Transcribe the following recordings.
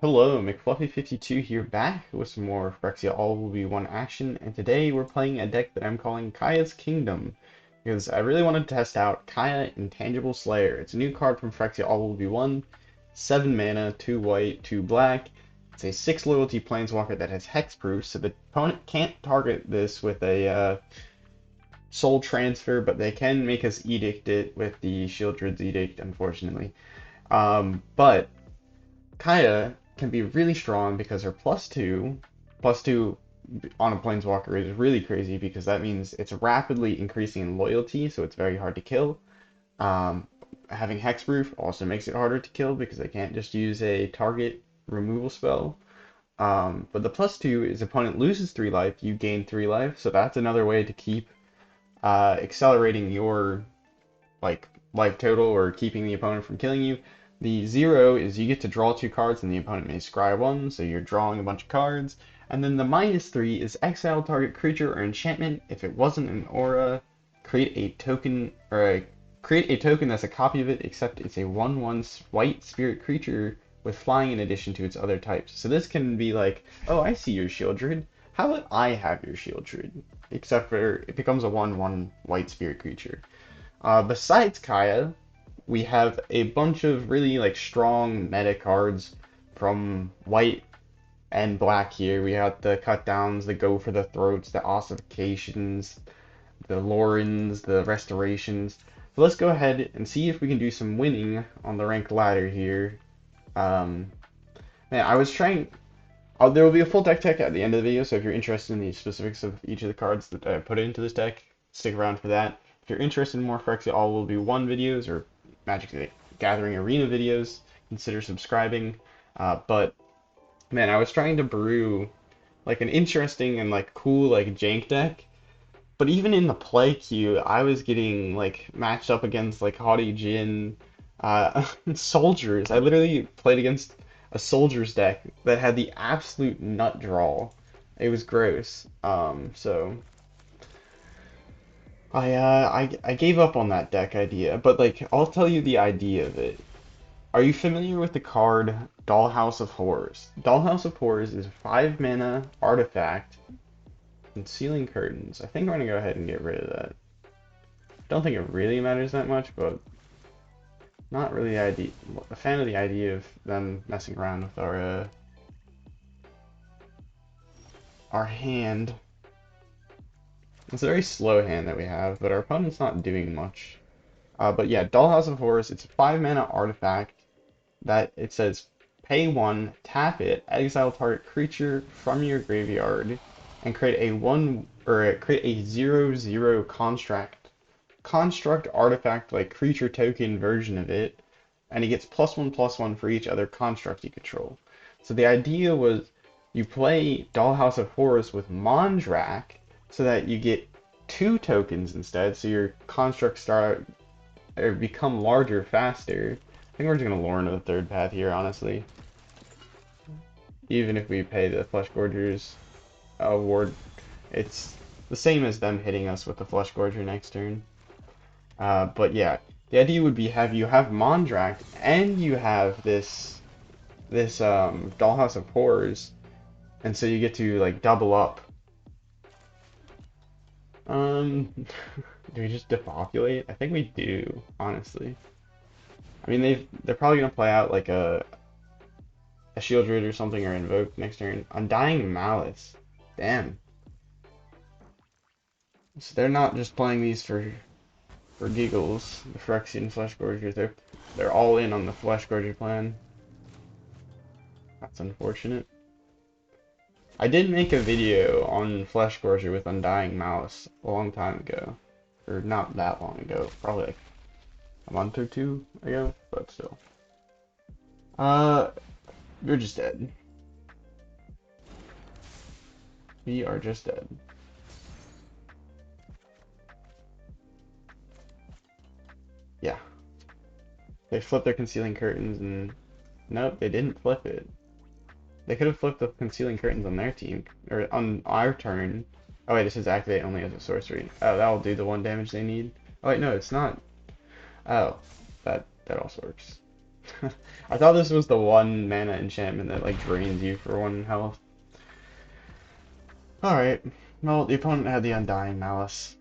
Hello, McFluffy52 here, back with some more Phyrexia All Will Be One action, and today we're playing a deck that I'm calling Kaya's Kingdom, because I really want to test out Kaya Intangible Slayer. It's a new card from Phyrexia All Will Be One, 7 mana, 2 white, 2 black. It's a 6 loyalty planeswalker that has hexproof, so the opponent can't target this with a soul transfer, but they can make us edict it with the Sheoldred's Edict, unfortunately. But Kaya can be really strong because her plus two on a planeswalker is really crazy because that means it's rapidly increasing in loyalty, so it's very hard to kill. Um, Having hexproof also makes it harder to kill because they can't just use a target removal spell. But the plus two is opponent loses 3 life, you gain 3 life, so that's another way to keep accelerating your like life total or keeping the opponent from killing you. The 0 is you get to draw 2 cards and the opponent may scry one, so you're drawing a bunch of cards. And then the -3 is exile target creature or enchantment. If it wasn't an aura, create a token create a token that's a copy of it, except it's a 1/1 white spirit creature with flying in addition to its other types. So this can be like, oh, I see your Sheoldred. How about I have your Sheoldred? Except for it becomes a 1/1 white spirit creature. Besides Kaya, we have a bunch of really like strong meta cards from white and black here. We have the cut downs, the go for the throats, the ossifications, the Lorans, the restorations. So let's go ahead and see if we can do some winning on the ranked ladder here. Um, Man, I was trying. There will be a full deck tech at the end of the video, so if you're interested in the specifics of each of the cards that I put into this deck, stick around for that. If you're interested in more Phyrexia All Will Be One videos or Magic the Gathering Arena videos, consider subscribing. But man, I was trying to brew like an interesting and like cool like jank deck, but even in the play queue, I was getting like matched up against like Haughty Jin, soldiers. I literally played against a soldiers deck that had the absolute nut draw. It was gross. So I gave up on that deck idea, but like I'll tell you the idea of it. Are you familiar with the card Dollhouse of Horrors? Dollhouse of Horrors is a 5 mana artifact, concealing curtains. I think I'm gonna go ahead and get rid of that. Don't think it really matters that much, but not really a fan of the idea of them messing around with our hand. It's a very slow hand that we have, but our opponent's not doing much. But yeah, Dollhouse of Horrors, it's a 5 mana artifact that it says pay 1, tap it, exile target creature from your graveyard, and create a 0/0 construct artifact like creature token version of it, and he gets +1/+1 for each other construct you control. So the idea was you play Dollhouse of Horrors with Mondrak so that you get 2 tokens instead, so your constructs start or become larger faster. I think we're just gonna Loran to the third path here, honestly. Even if we pay the Flesh Gorgers award, it's the same as them hitting us with the Flesh Gorger next turn. But yeah, the idea would be you have Mondrak and you have this Dollhouse of Horrors, and so you get to like double up. Do we just depopulate? I think we do, honestly. I mean, they're probably gonna play out like a Sheoldred or something or invoke next turn. Undying Malice. Damn. So they're not just playing these for giggles. The Phyrexian Flesh Gorger. They're all in on the Flesh Gorger plan. That's unfortunate. I did make a video on Flesh Gorger with Undying Malice a long time ago. Or not that long ago. Probably like a month or two ago, but still. Uh, you're just dead. We are just dead. Yeah. They flipped their concealing curtains and nope, they didn't flip it. They could have flipped the concealing curtains on their team or on our turn. Oh wait, this is activate only as a sorcery. Oh, that'll do the 1 damage they need. Oh wait, no, it's not. Oh, that also works. I thought this was the one mana enchantment that like drains you for 1 health. Alright. Well, the opponent had the Undying Malice.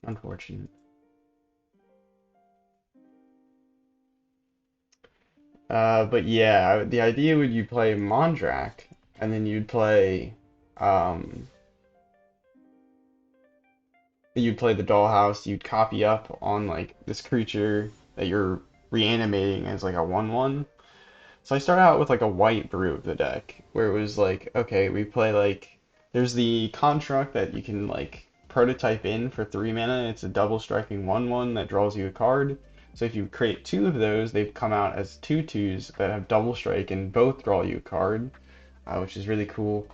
Unfortunate. But yeah, the idea would you play Mondrak, and then um, you'd play the Dollhouse, you'd copy up on like this creature that you're reanimating as like a 1/1. So I started out with like a white brew of the deck, where it was like, okay, we play like, there's the construct that you can like prototype in for 3 mana. It's a double striking 1/1 that draws you a card. So if you create two of those, they've come out as 2/2s that have double strike and both draw you a card, which is really cool.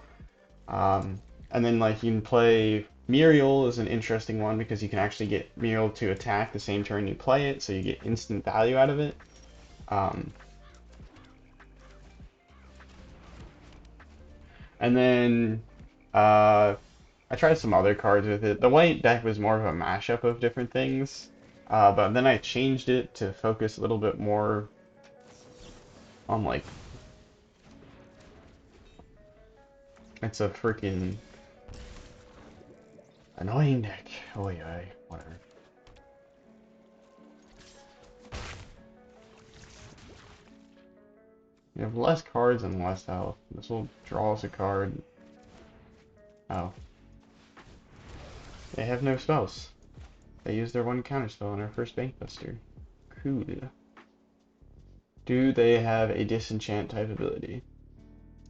Um, and then like you can play Muriel is an interesting one because you can actually get Muriel to attack the same turn you play it, so you get instant value out of it. Um, And then I tried some other cards with it. The white deck was more of a mashup of different things, but then I changed it to focus a little bit more on like it's a freaking annoying deck. Oh yeah, whatever. You have less cards and less health. This will draw us a card. Oh, they have no spells. They use their one counter spell on our first Bankbuster. Cool. Do they have a disenchant type ability?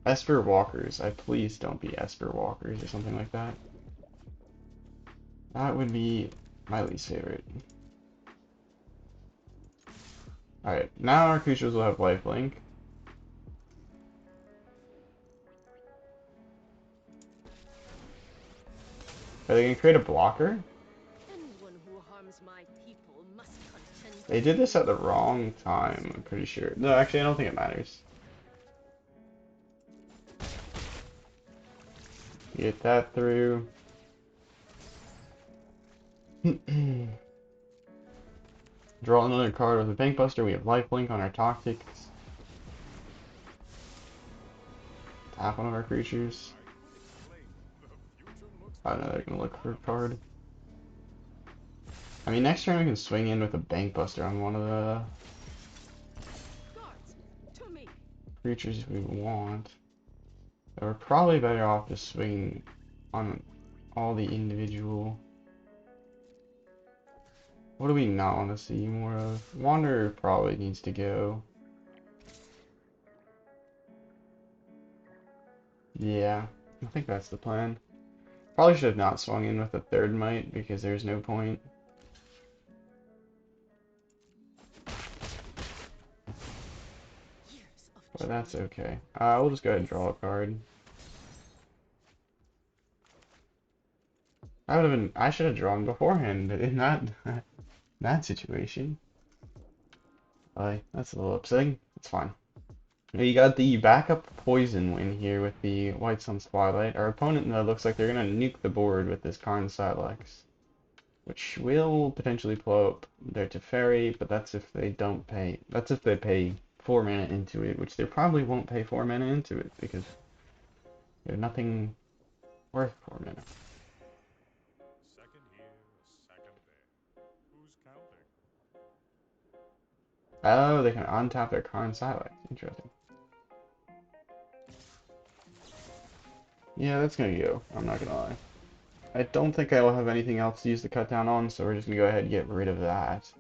Esper Walkers. I please don't be Esper Walkers or something like that. That would be my least favorite. Alright, now our creatures will have lifelink. Are they going to create a blocker? They did this at the wrong time, I'm pretty sure. No, actually, I don't think it matters. Get that through. Draw another card with a Bankbuster. We have lifelink on our tactics. Tap one of our creatures. I don't know, they're going to look for a card. I mean, next turn we can swing in with a Bankbuster on one of the creatures we want. But we're probably better off just swinging on all the individual. What do we not want to see more of? Wanderer probably needs to go. Yeah, I think that's the plan. Probably should have not swung in with a third might because there's no point. But that's okay. We'll just go ahead and draw a card. I should have drawn beforehand in that situation. That's a little upsetting. It's fine. You got the backup poison win here with the White Sun's Twilight. Our opponent looks like they're gonna nuke the board with this Karn Silex, which will potentially blow up their Teferi, but that's if they don't pay. That's if they pay 4 mana into it, which they probably won't pay 4 mana into it because there's nothing worth 4 mana. Oh, they can untap their Karn Silex. Interesting. Yeah, that's gonna go. I'm not gonna lie. I don't think I will have anything else to use the cut down on, so we're just gonna go ahead and get rid of that.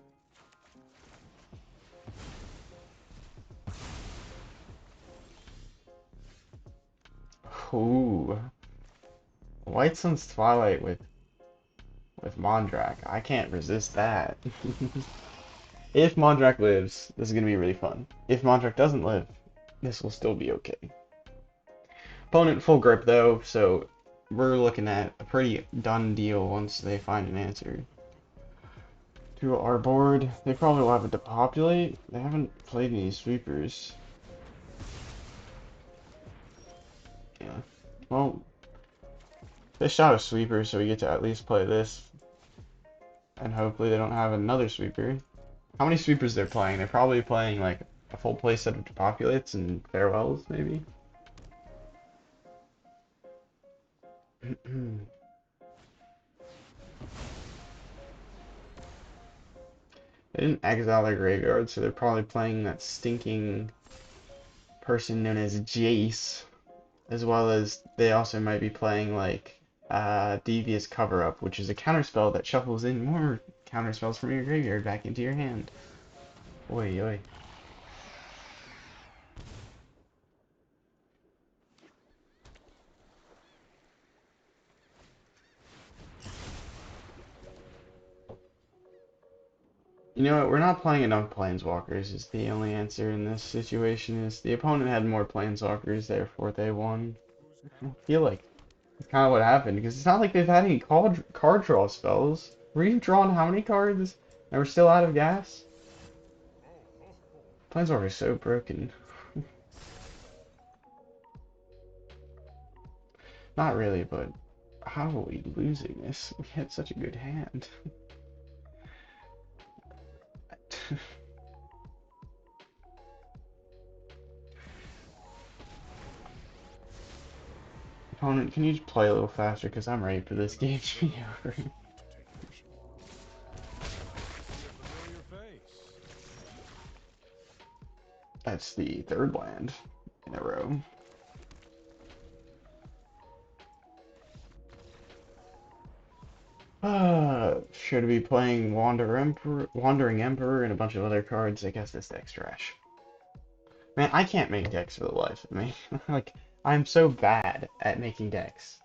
Ooh. White Sun's Twilight with Mondrak. I can't resist that. If Mondrak lives, this is gonna be really fun. If Mondrak doesn't live, this will still be okay. Opponent full grip though, so we're looking at a pretty done deal once they find an answer to our board. They probably will have it to populate. They haven't played any sweepers. Yeah. Well, they shot a sweeper, so we get to at least play this. And hopefully they don't have another sweeper. How many sweepers they're playing? They're probably playing like a full play set of depopulates and farewells, maybe? They didn't exile their graveyard, so they're probably playing that stinking person known as Jace, as well as they also might be playing like Devious Cover-Up, which is a counterspell that shuffles in more counterspells from your graveyard back into your hand. Oi, oi. You know what, we're not playing enough Planeswalkers is the only answer in this situation. Is the opponent had more Planeswalkers, therefore they won. I feel like that's kind of what happened, because it's not like they've had any card draw spells. We've drawn how many cards? And we're still out of gas? Planeswalker is so broken. Not really, but how are we losing this? We had such a good hand. Opponent, can you just play a little faster? Because I'm ready for this game to be over. That's the third land in a row. Should be playing Wandering Emperor and a bunch of other cards. I guess this deck's trash. Man, I can't make decks for the life of me. Like, I'm so bad at making decks.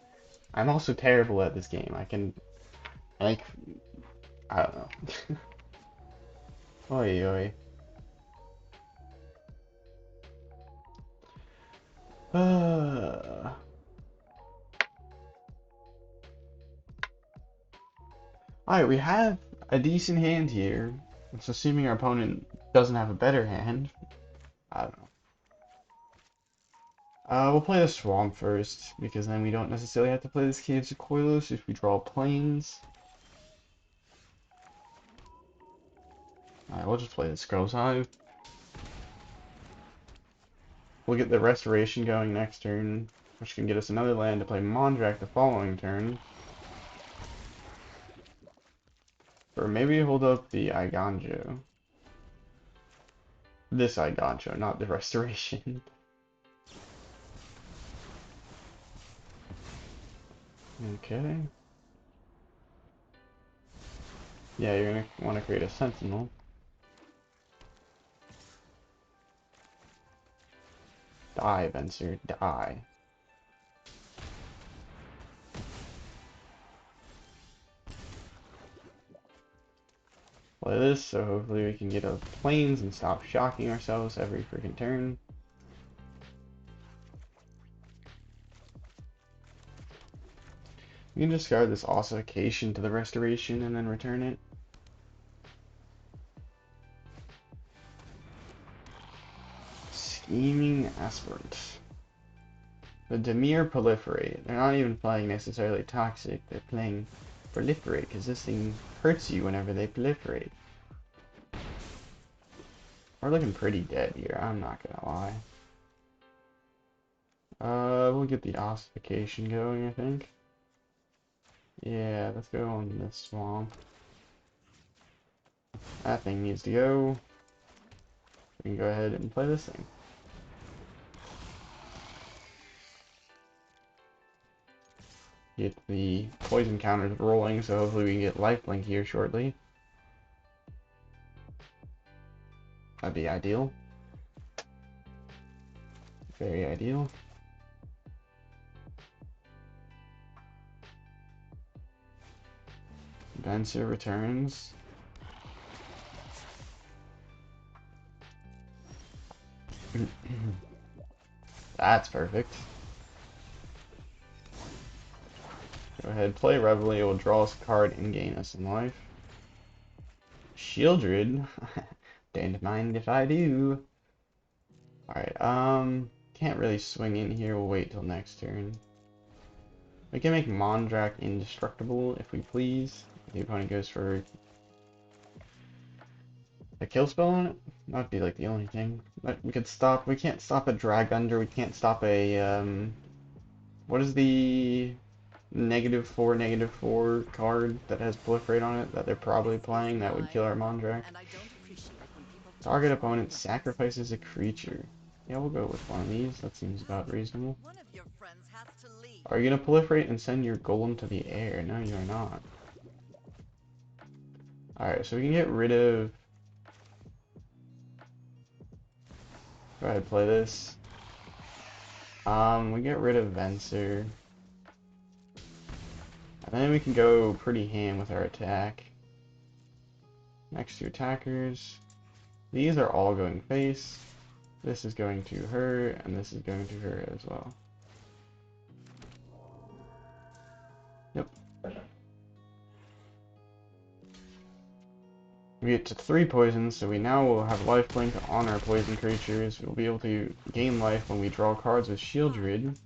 I'm also terrible at this game. Like, I don't know. Oi, oi. Alright, we have a decent hand here. It's assuming our opponent doesn't have a better hand. I don't know. We'll play the Swamp first, because then we don't necessarily have to play this Caves of Koilos if we draw planes. Alright, we'll just play the Skrelv's Hive. We'll get the Restoration going next turn, which can get us another land to play Mondrak the following turn. Or maybe hold up the Eiganjo. This Eiganjo, not the Restoration. Okay. Yeah, you're gonna want to create a Sentinel. Die, Venser, die. Play this, so hopefully we can get our planes and stop shocking ourselves every freaking turn. We can discard this ossification to the restoration and then return it. Scheming Aspirant. The Dimir Proliferate. They're not even playing necessarily Toxic, they're playing Proliferate, because this thing hurts you whenever they proliferate. We're looking pretty dead here, I'm not gonna lie. We'll get the ossification going, I think. Yeah, let's go on this swamp. That thing needs to go. We can go ahead and play this thing. Get the poison counters rolling, so hopefully we can get lifelink here shortly. That'd be ideal. Very ideal. Venser returns. That's perfect. Go ahead, play Revelry, we'll draw us a card and gain us some life. Sheoldred. Don't mind if I do. Alright, can't really swing in here, we'll wait till next turn. We can make Mondrak indestructible if we please. The opponent goes for A kill spell on it? That would be like the only thing. But we could stop. We can't stop a drag under. We can't stop a what is the -4/-4 card that has proliferate on it that they're probably playing that would kill our Mondrak? Target opponent sacrifices a creature. Yeah, we'll go with one of these. That seems about reasonable. Are you gonna proliferate and send your golem to the air? No, you are not. Alright, so we can get rid of... Go ahead, play this. We get rid of Venser. And then we can go pretty ham with our attack. Next two attackers. These are all going face. This is going to her, and this is going to her as well. Yep. We get to 3 poisons, so we now will have lifelink on our poison creatures. We'll be able to gain life when we draw cards with Sheoldred.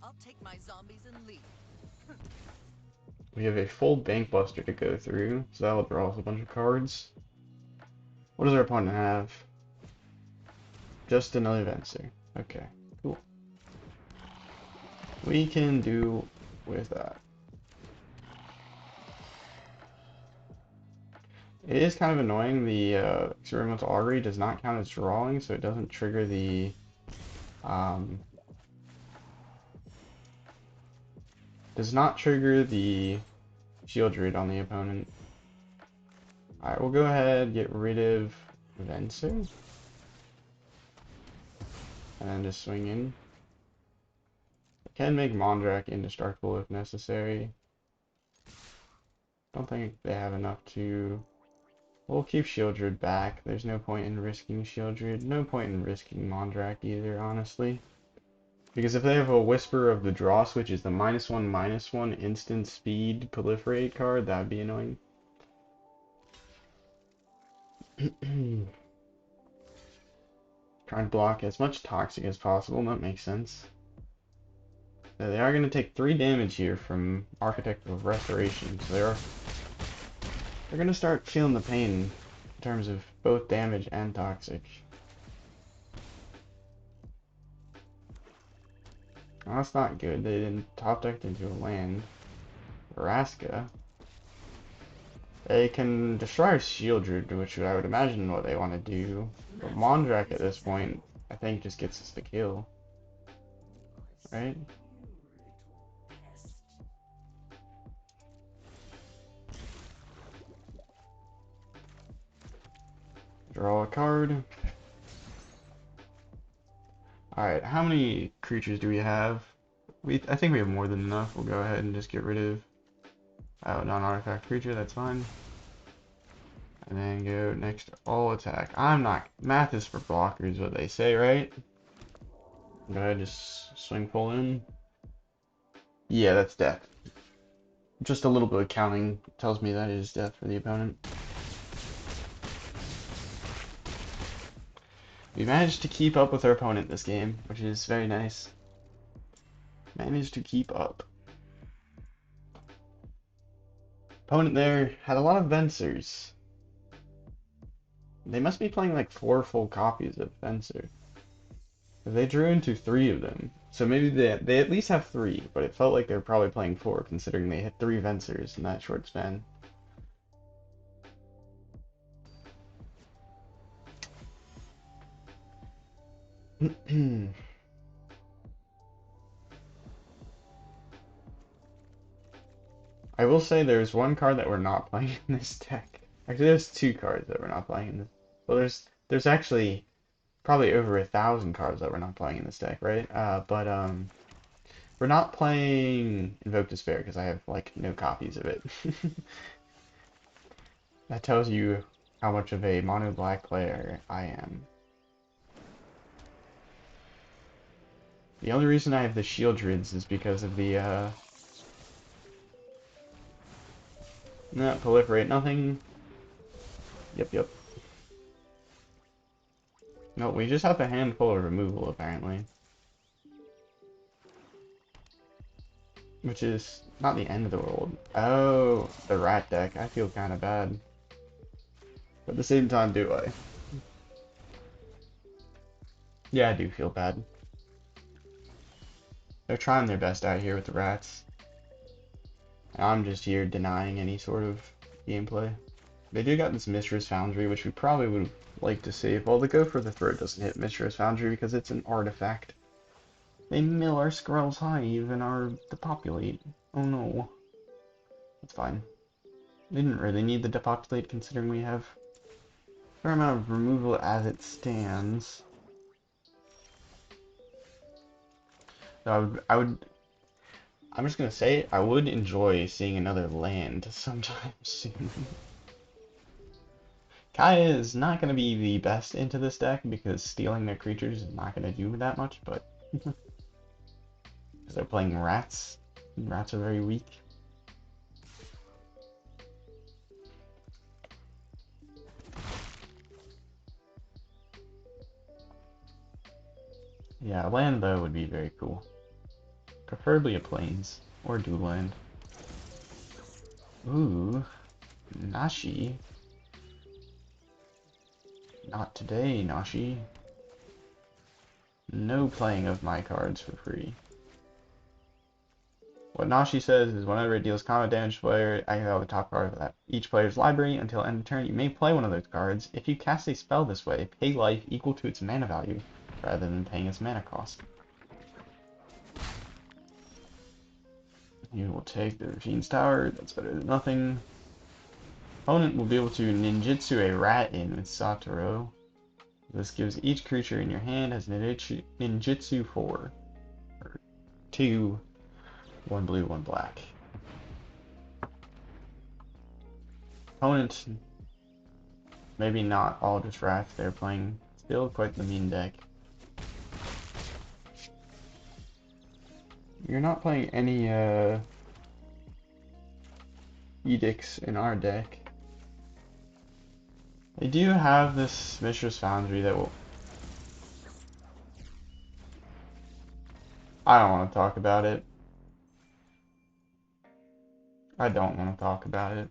We have a full Bank Buster to go through, so that'll draw us a bunch of cards. What does our opponent have? Just another Venser. Okay, cool. We can do with that. It is kind of annoying, the Experimental Augury does not count as drawing, so it doesn't trigger the Sheoldred on the opponent. Alright, we'll go ahead, get rid of Venser. And then just swing in. I can make Mondrak indestructible if necessary. Don't think they have enough to... We'll keep Sheoldred back. There's no point in risking Sheoldred. No point in risking Mondrak either, honestly. Because if they have a Whisper of the Draw Switch is the -1/-1 instant speed proliferate card, that would be annoying. Trying to block as much toxic as possible, that makes sense. So they are going to take 3 damage here from Architect of Restoration, so they're going to start feeling the pain in terms of both damage and toxic. Well, that's not good. They didn't top deck into a land. Vraska. They can destroy our Sheoldred, which I would imagine what they want to do. But Mondrak at this point, I think, just gets us the kill. Right? Draw a card. Alright, how many creatures do we have? I think we have more than enough. We'll go ahead and just get rid of non-artifact creature, that's fine. And then go next to all attack. I'm not... Math is for blockers, what they say, right? Go ahead, just swing full in. Yeah, that's death. Just a little bit of counting tells me that is death for the opponent. We managed to keep up with our opponent this game, which is very nice. Managed to keep up. Opponent there had a lot of Vensers. They must be playing like 4 full copies of Venser. They drew into 3 of them. So maybe they at least have 3, but it felt like they were probably playing 4 considering they hit 3 Vensers in that short span. I will say there's one card that we're not playing in this deck. Actually, there's 2 cards that we're not playing in this. Well, there's actually probably over 1,000 cards that we're not playing in this deck, right? We're not playing Invoke Despair because I have like no copies of it. That tells you how much of a mono black player I am. The only reason I have the Sheoldreds is because of the no, proliferate nothing. Yep. No, we just have a handful of removal apparently. Which is not the end of the world. Oh, the rat deck. I feel kind of bad. But at the same time, do I? Yeah, I do feel bad. They're trying their best out here with the rats. And I'm just here denying any sort of gameplay. They do got this Mistress Foundry, which we probably would like to save. Well, the Go for the Throat doesn't hit Mistress Foundry because it's an artifact. They mill our Skrelv's Hive and our depopulate. Oh no. That's fine. We didn't really need the depopulate considering we have a fair amount of removal as it stands. So I'm just gonna say, I would enjoy seeing another land sometime soon. Kaya is not gonna be the best into this deck because stealing their creatures is not gonna do that much, but because they're playing rats. Rats are very weak. Yeah, a land though would be very cool. Preferably a plains or a dual land. Ooh, Nashi. Not today, Nashi. No playing of my cards for free. What Nashi says is whenever it deals combat damage to player, exile the top card of each player's library until end of turn. You may play one of those cards. If you cast a spell this way, pay life equal to its mana value, rather than paying its mana cost. You will take the Regine's Tower, that's better than nothing. Opponent will be able to ninjutsu a rat in with Satoru. This gives each creature in your hand has ninjutsu 4. Or 2, 1 blue, 1 black. Opponent, maybe not all just rats, they're playing still quite the mean deck. You're not playing any edicts in our deck. They do have this Mistress Foundry that will... I don't want to talk about it. I don't want to talk about it.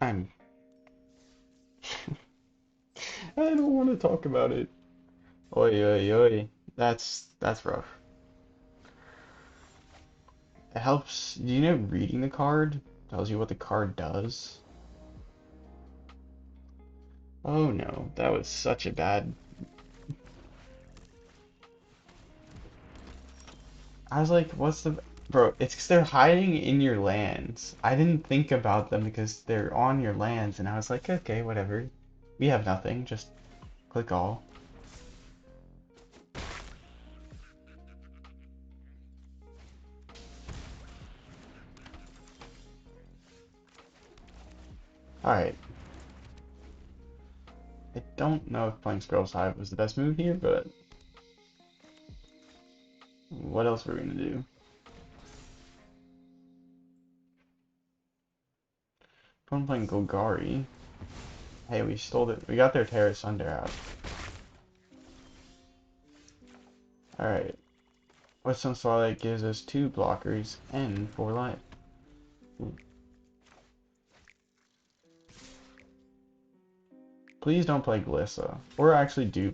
I'm... I don't want to talk about it. Oi, oi, oi. That's rough. It helps, do you know reading the card tells you what the card does? Oh no, that was such a bad... I was like, what's the... Bro, it's because they're hiding in your lands. I didn't think about them because they're on your lands, and I was like, okay, whatever. We have nothing, just click all. Alright. I don't know if playing Skrelv's Hive was the best move here, but... What else were we gonna do? If I'm playing Golgari... Hey, we stole it. We got their Terra Sunder out. Alright. What's Twilight gives us 2 blockers and 4 life. Ooh. Please don't play Glissa. Or actually do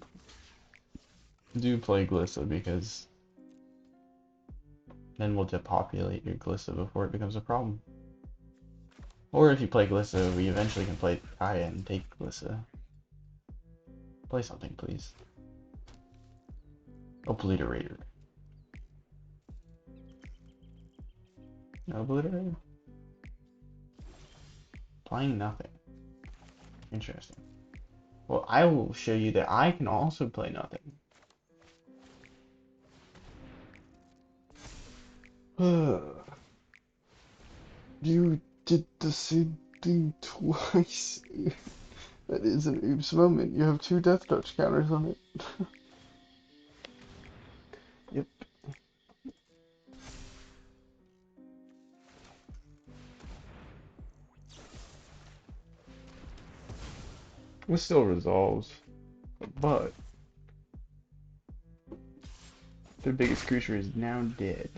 play Glissa because then we'll depopulate your Glissa before it becomes a problem. Or if you play Glissa, we eventually can play Kaya and take Glissa. Play something, please. Obliterator. No Obliterator? Playing nothing. Interesting. Well, I will show you that I can also play nothing. You did the same thing twice. That is an oops moment. You have 2 death touch counters on it. Yep. It still resolves, but their biggest creature is now dead.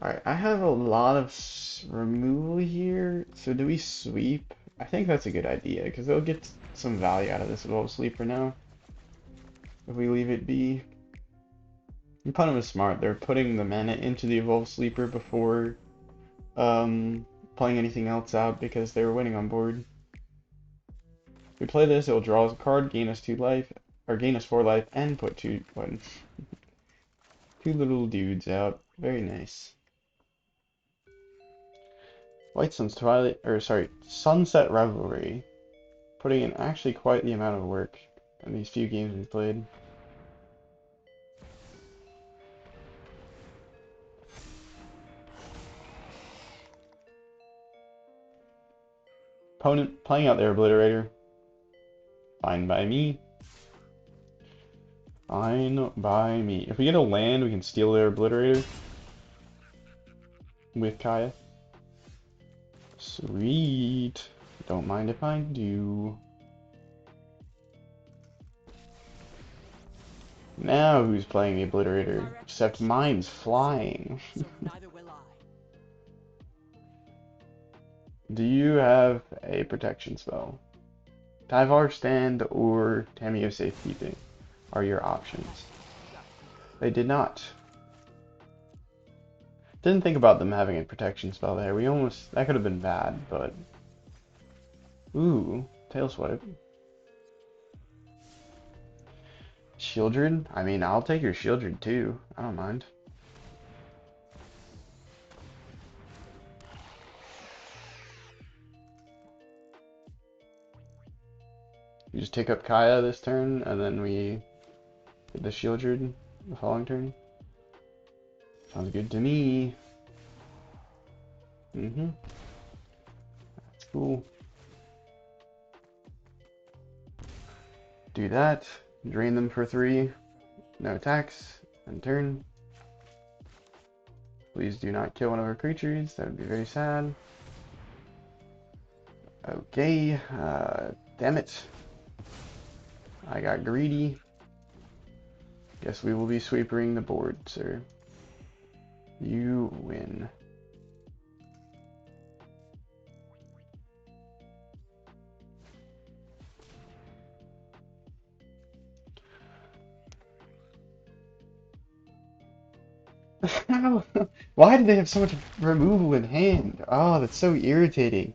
Alright, I have a lot of removal here, so do we sweep? I think that's a good idea, because they'll get some value out of this Evolve Sleeper now, if we leave it be. Opponent was smart, they're putting the mana into the Evolve Sleeper before playing anything else out, because they were winning on board. If we play this, it'll draw us a card, gain us 2 life, or gain us 4 life, and put two little dudes out. Very nice. White Sun's Twilight, or sorry, Sunset Revelry. Putting in actually quite the amount of work in these few games we've played. Opponent playing out their Obliterator. Fine by me. Fine by me. If we get a land, we can steal their Obliterator. With Kaya. Sweet. Don't mind if I do. Now who's playing the Obliterator? Except mine's flying. Do you have a protection spell? Tyvar Stand or Tamiyo Safekeeping are your options. They did not. Didn't think about them having a protection spell there. That could have been bad, but... Ooh, Tail Swipe. Sheoldred? I mean, I'll take your Sheoldred too. I don't mind. You just take up Kaya this turn, and then we get the Sheoldred the following turn. Sounds good to me. That's cool. Do that. Drain them for 3. No attacks. End turn. Please do not kill one of our creatures. That would be very sad. Okay. Damn it. I got greedy. Guess we will be sweepering the board, sir. You win. Why do they have so much removal in hand? Oh, that's so irritating.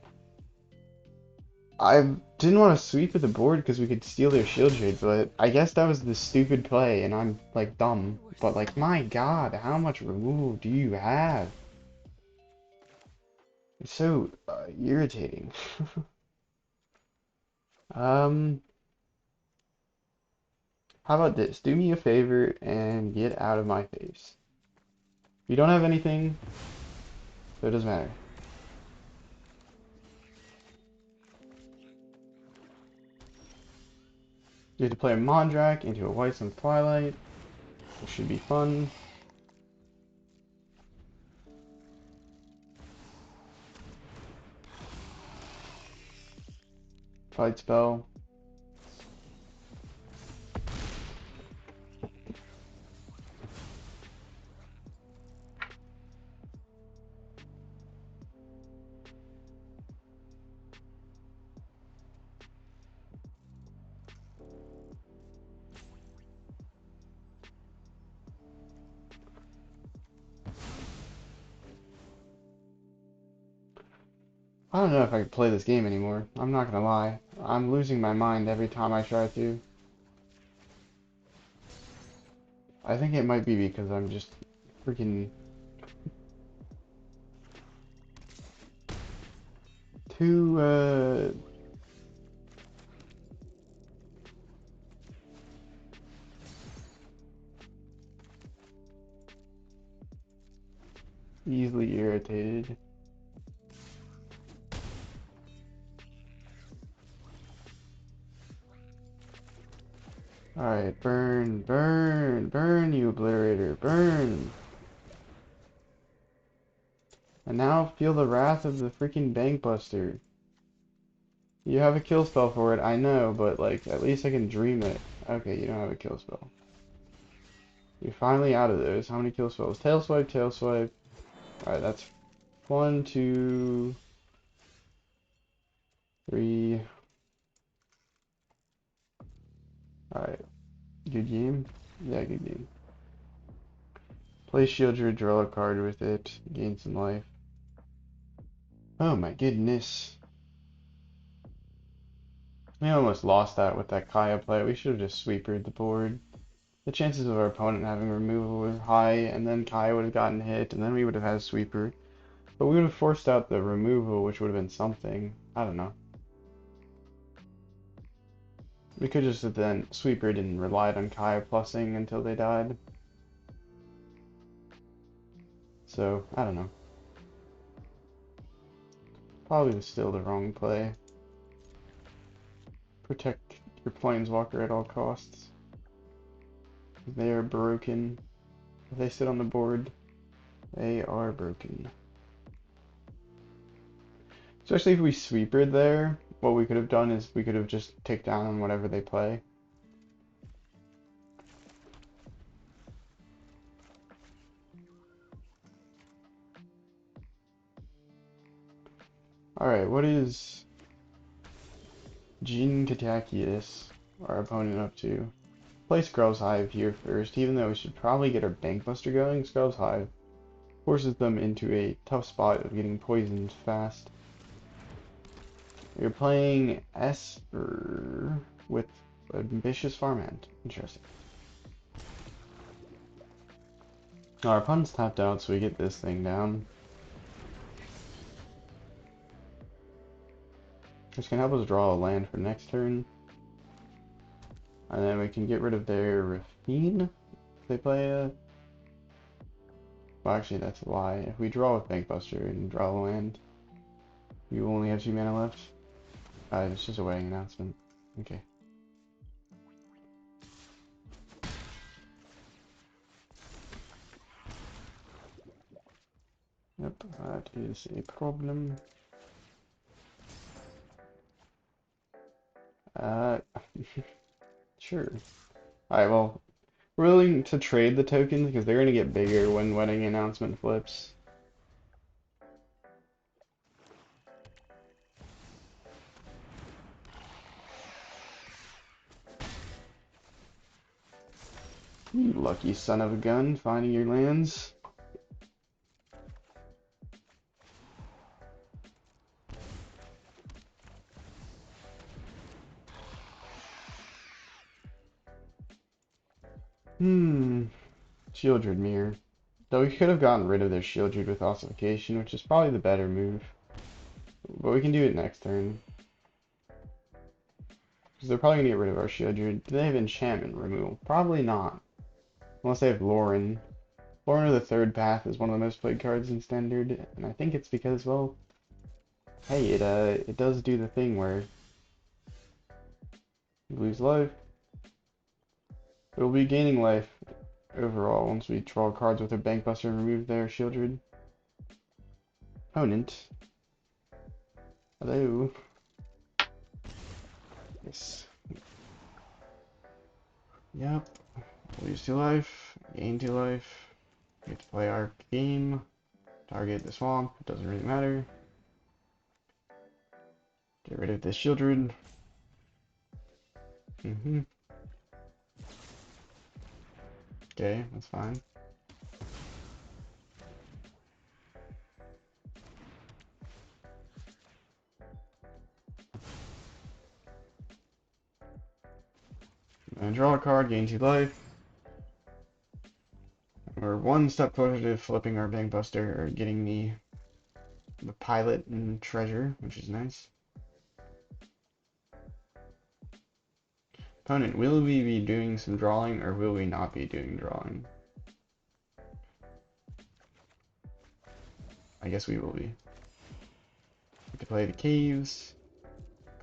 I didn't want to sweep at the board because we could steal their Sheoldred, but I guess that was the stupid play, and I'm, like, dumb. But, like, my god, how much removal do you have? It's so irritating. How about this? Do me a favor and get out of my face. You don't have anything, so it doesn't matter. You have to play a Mondrak into a White Sun's Twilight, which should be fun. Fight spell. I don't know if I can play this game anymore. I'm not gonna lie. I'm losing my mind every time I try to. I think it might be because I'm just freaking too, easily irritated. Alright, burn, burn, burn, you Obliterator, burn! And now feel the wrath of the freaking Bankbuster. You have a kill spell for it, I know, but like, at least I can dream it. Okay, you don't have a kill spell. You're finally out of those. How many kill spells? Tail Swipe, Tail Swipe. Alright, that's 1, 2, 3. Alright, good game? Yeah, good game. Play Sheoldred, draw a card with it, gain some life. Oh my goodness. We almost lost that with that Kaya play. We should have just sweepered the board. The chances of our opponent having removal were high, and then Kaya would have gotten hit, and then we would have had a sweeper. But we would have forced out the removal, which would have been something. I don't know. We could just have then sweepered and relied on Kaya plussing until they died. So, I don't know. Probably still the wrong play. Protect your Planeswalker at all costs. They are broken. If they sit on the board, they are broken. Especially if we sweepered there, what we could have done is we could have just ticked down on whatever they play. Alright, what is Gene Katakius, our opponent, up to? Play Skrelv's Hive here first, even though we should probably get our Bankbuster going. Skrelv's Hive forces them into a tough spot of getting poisoned fast. You're playing Esper with Ambitious Farmhand. Interesting. Our opponent's tapped out, so we get this thing down. This can help us draw a land for next turn. And then we can get rid of their Rafine. If they play a... Well, actually, that's a lie. If we draw with Bankbuster and draw a land, we only have 2 mana left. It's just a wedding announcement. Okay. Yep, that is a problem. Sure. Alright, well, we're willing to trade the tokens because they're going to get bigger when wedding announcement flips. You lucky son of a gun, finding your lands. Sheoldred Mirror. Though we could have gotten rid of their Sheoldred with Ossification, which is probably the better move. But we can do it next turn. Because they're probably going to get rid of our Sheoldred. Do they have enchantment removal? Probably not. Unless they have Loran. Loran of the Third Path is one of the most played cards in Standard, and I think it's because, well, hey, it does do the thing where you lose life. It will be gaining life overall once we draw cards with their Bankbuster and remove their Sheoldred. Opponent. Hello. Yes. Yep. Lose 2 life, gain 2 life. We get to play our game. Target the swamp, doesn't really matter. Get rid of this Sheoldred. Okay, that's fine. And draw a card, gain 2 life. We're 1 step closer to flipping our Bankbuster or getting the pilot and treasure, which is nice. Opponent, will we be doing some drawing or will we not be doing drawing? I guess we will be. We can play the caves,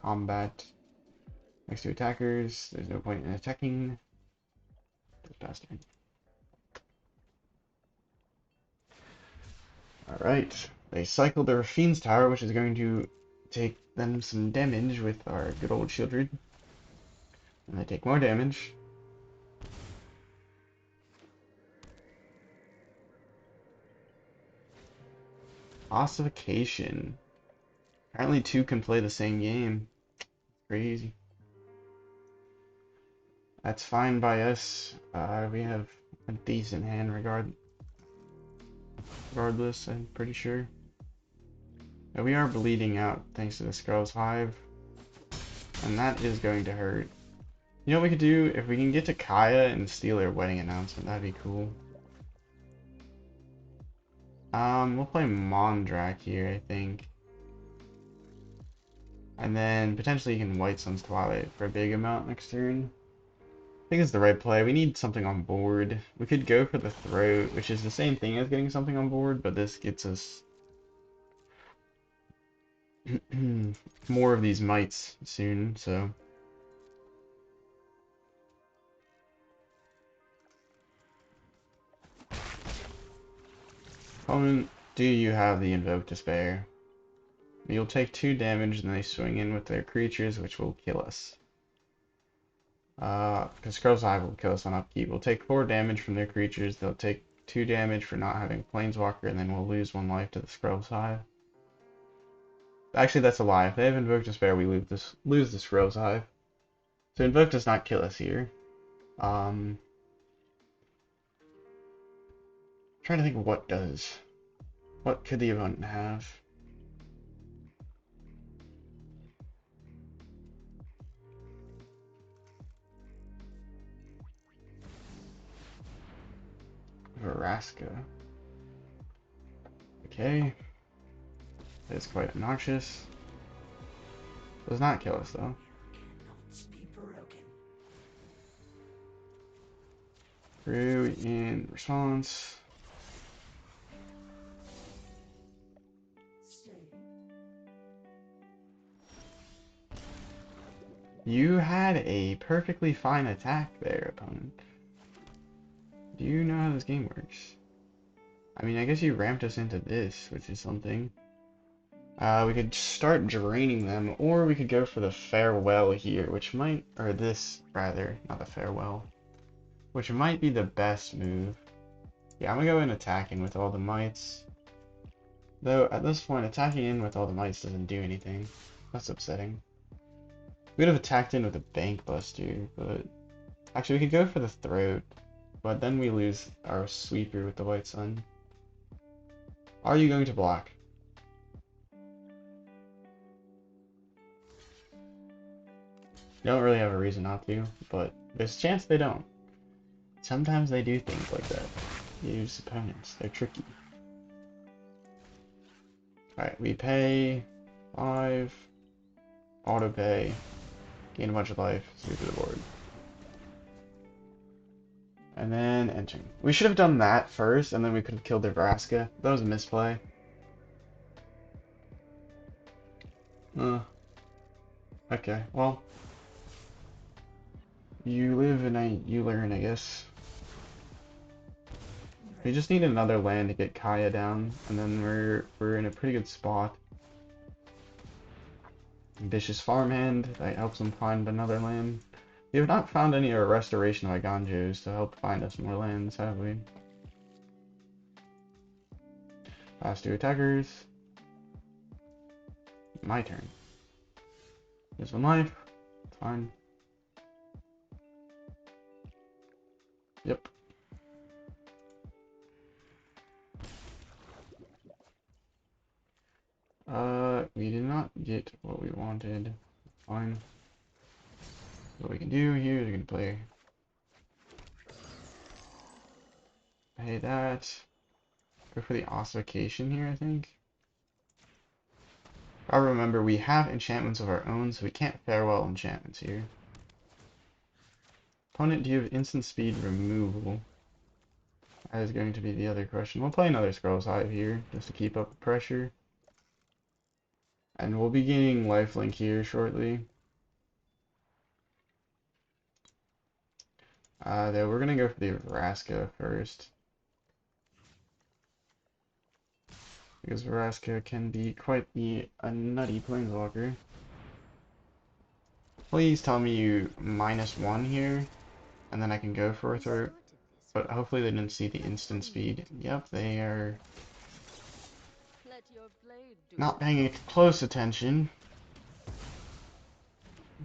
combat, next to attackers. There's no point in attacking. This bastard. Alright, they cycled their Fiend's Tower, which is going to take them some damage with our good old Sheoldred. And they take more damage. Ossification. Apparently two can play the same game. Crazy. That's fine by us. We have a decent hand regardless, I'm pretty sure. But we are bleeding out thanks to the Skrelv's Hive. And that is going to hurt. You know what we could do? If we can get to Kaya and steal her wedding announcement, that'd be cool. We'll play Mondrak here, I think. And then potentially you can White Sun's Twilight for a big amount next turn. I think it's the right play. We need something on board. We could go for the Throat, which is the same thing as getting something on board, but this gets us more of these mites soon, so. Opponent, do you have the Invoke Despair? You'll take 2 damage and they swing in with their creatures, which will kill us. Because Skrelv's Hive will kill us on upkeep. We'll take 4 damage from their creatures, they'll take 2 damage for not having Planeswalker, and then we'll lose 1 life to the Skrelv's Hive. Actually, that's a lie. If they have Invoke Despair, we lose the Skrelv's Hive. So Invoke does not kill us here. Trying to think of what does. What could the opponent have? Vraska. Okay. It's quite obnoxious. Does not kill us though. Brew in response. You had a perfectly fine attack there, opponent. Do you know how this game works? I mean, I guess you ramped us into this, which is something. We could start draining them, or we could go for the farewell here, which might, or this rather, not the farewell, which might be the best move. Yeah, I'm gonna go in attacking with all the mites. Though, at this point, attacking in with all the mites doesn't do anything. That's upsetting. We would have attacked in with a Bank Buster, but... Actually, we could go for the Throat, but then we lose our Sweeper with the White Sun. Are you going to block? Don't really have a reason not to, but there's a chance they don't. Sometimes they do things like that. Use opponents. They're tricky. Alright, we pay 5, auto pay, gain a bunch of life, sweep to the board. And then entering. We should have done that first, and then we could have killed their Vraska. That was a misplay. Okay, well. You live and you learn, I guess. We just need another land to get Kaya down, and then we're in a pretty good spot. Ambitious farmhand, that helps them find another land. We have not found any restoration of Iganjos to help find us more lands, have we? Last 2 attackers. My turn. There's 1 life. Fine. Yep. We did not get what we wanted. Fine. What we can do here is we can play. Pay that. Go for the ossification here, I think. I remember we have enchantments of our own, so we can't farewell enchantments here. Opponent, do you have instant speed removal? That is going to be the other question. We'll play another Skrelv's Hive here, just to keep up the pressure. And we'll be gaining lifelink here shortly. Though we're gonna go for the Vraska first. Because Vraska can be quite a nutty planeswalker. Please tell me you -1 here, and then I can go for a Throat. But hopefully they didn't see the instant speed. Yep, they are not paying close attention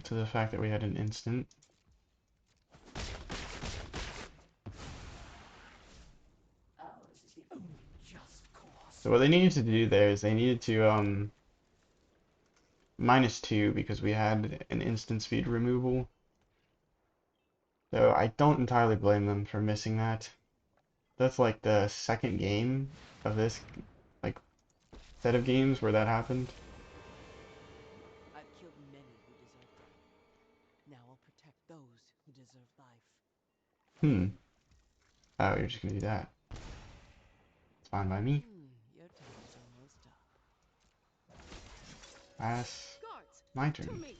to the fact that we had an instant. So what they needed to do there is they needed to -2 because we had an instant speed removal. So I don't entirely blame them for missing that. That's like the second game of this like set of games where that happened. I've killed many who deserve death. Now I'll protect those who deserve life. Oh, you're just gonna do that. It's fine by me. Your time is almost up. Pass. Guards, My to turn. me.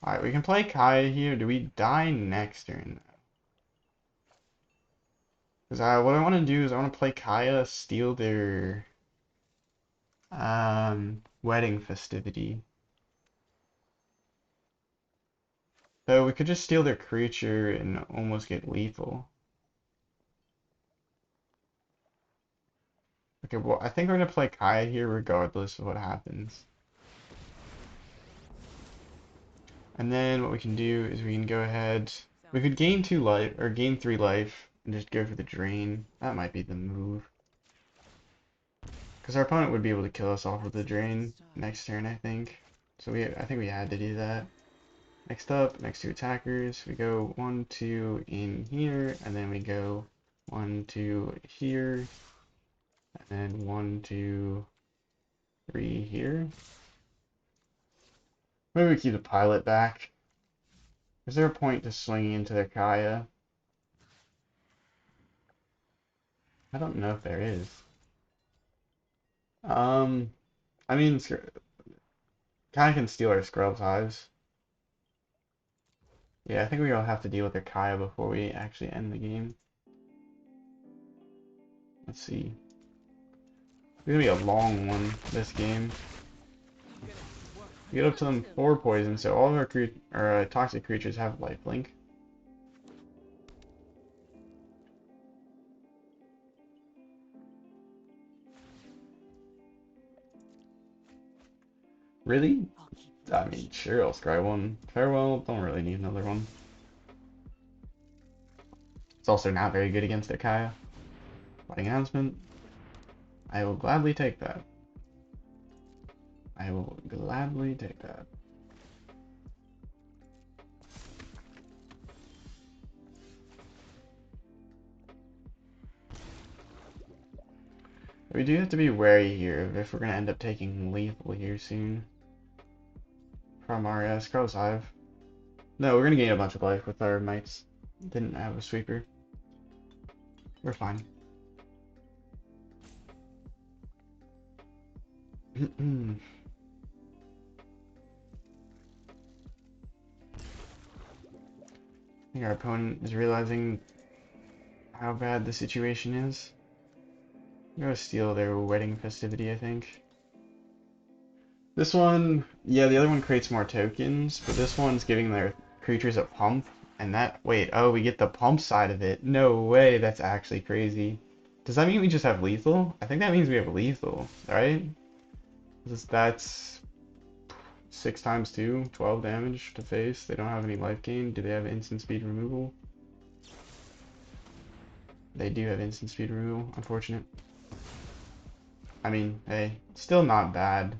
Alright, we can play Kaya here. Do we die next turn? Because what I want to do is I want to play Kaya, steal their wedding festivity. So we could just steal their creature and almost get lethal. Okay, well, I think we're gonna play Kaya here regardless of what happens. And then what we can do is we can go ahead. We could gain 2 life or gain 3 life and just go for the drain. That might be the move. Because our opponent would be able to kill us off with the drain next turn, I think. So I think we had to do that. Next up, next 2 attackers, we go 1, 2 in here, and then we go 1, 2 here, and then 1, 2, 3 here. Maybe we keep the pilot back. Is there a point to swinging into their Kaya? I don't know if there is. I mean, Kaya can steal our Skrelv's Hives. Yeah, I think we'll have to deal with their Kaya before we actually end the game. Let's see. It's gonna be a long one, this game. We get up to them 4 poison, so all of our toxic creatures have lifelink. Really? I mean, sure, I'll scry one. Farewell, don't really need another one. It's also not very good against their Kaya. Flooding Announcement. I will gladly take that. I will gladly take that. We do have to be wary here if we're going to end up taking lethal here soon. From our Skrelv's Hive. No, we're going to gain a bunch of life with our mites. Didn't have a sweeper. We're fine. I think our opponent is realizing how bad the situation is. I'm gonna steal their wedding festivity, I think. This one, yeah, the other one creates more tokens, but this one's giving their creatures a pump, and wait, oh, we get the pump side of it. No way, that's actually crazy. Does that mean we just have lethal? I think that means we have lethal, right? That's 6 times 2, 12 damage to face. They don't have any life gain. Do they have instant speed removal? They do have instant speed removal, unfortunate. I mean, hey, still not bad.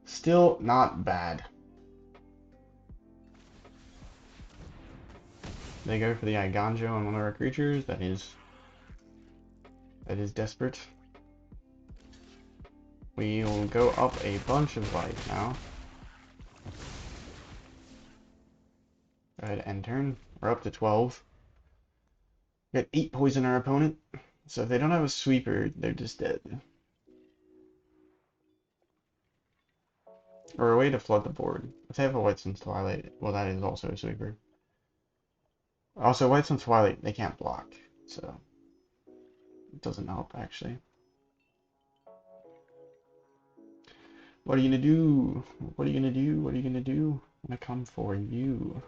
Still not bad. They go for the Iganjo on one of our creatures. That is desperate. We will go up a bunch of life now. Go ahead, end turn. We're up to 12. We got 8 poison our opponent. So if they don't have a sweeper, they're just dead. Or a way to flood the board. If they have a White Sun's Twilight, well, that is also a sweeper. Also, White Sun's Twilight, they can't block, so it doesn't help, actually. What are you gonna do? What are you gonna do? What are you gonna do? I'm gonna come for you.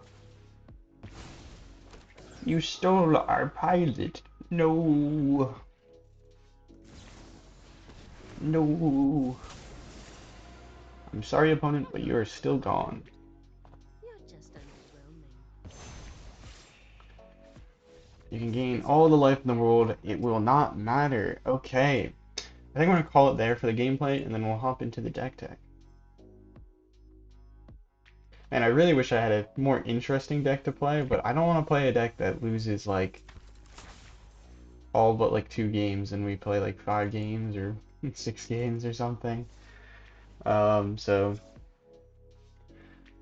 You stole our pilot. No. No. I'm sorry, opponent, but you are still gone. You're just underwhelming. You can gain all the life in the world. It will not matter. Okay. I think I'm going to call it there for the gameplay, and then we'll hop into the deck tech. And I really wish I had a more interesting deck to play, but I don't want to play a deck that loses, like, all but, like, 2 games, and we play, like, 5 games or 6 games or something. So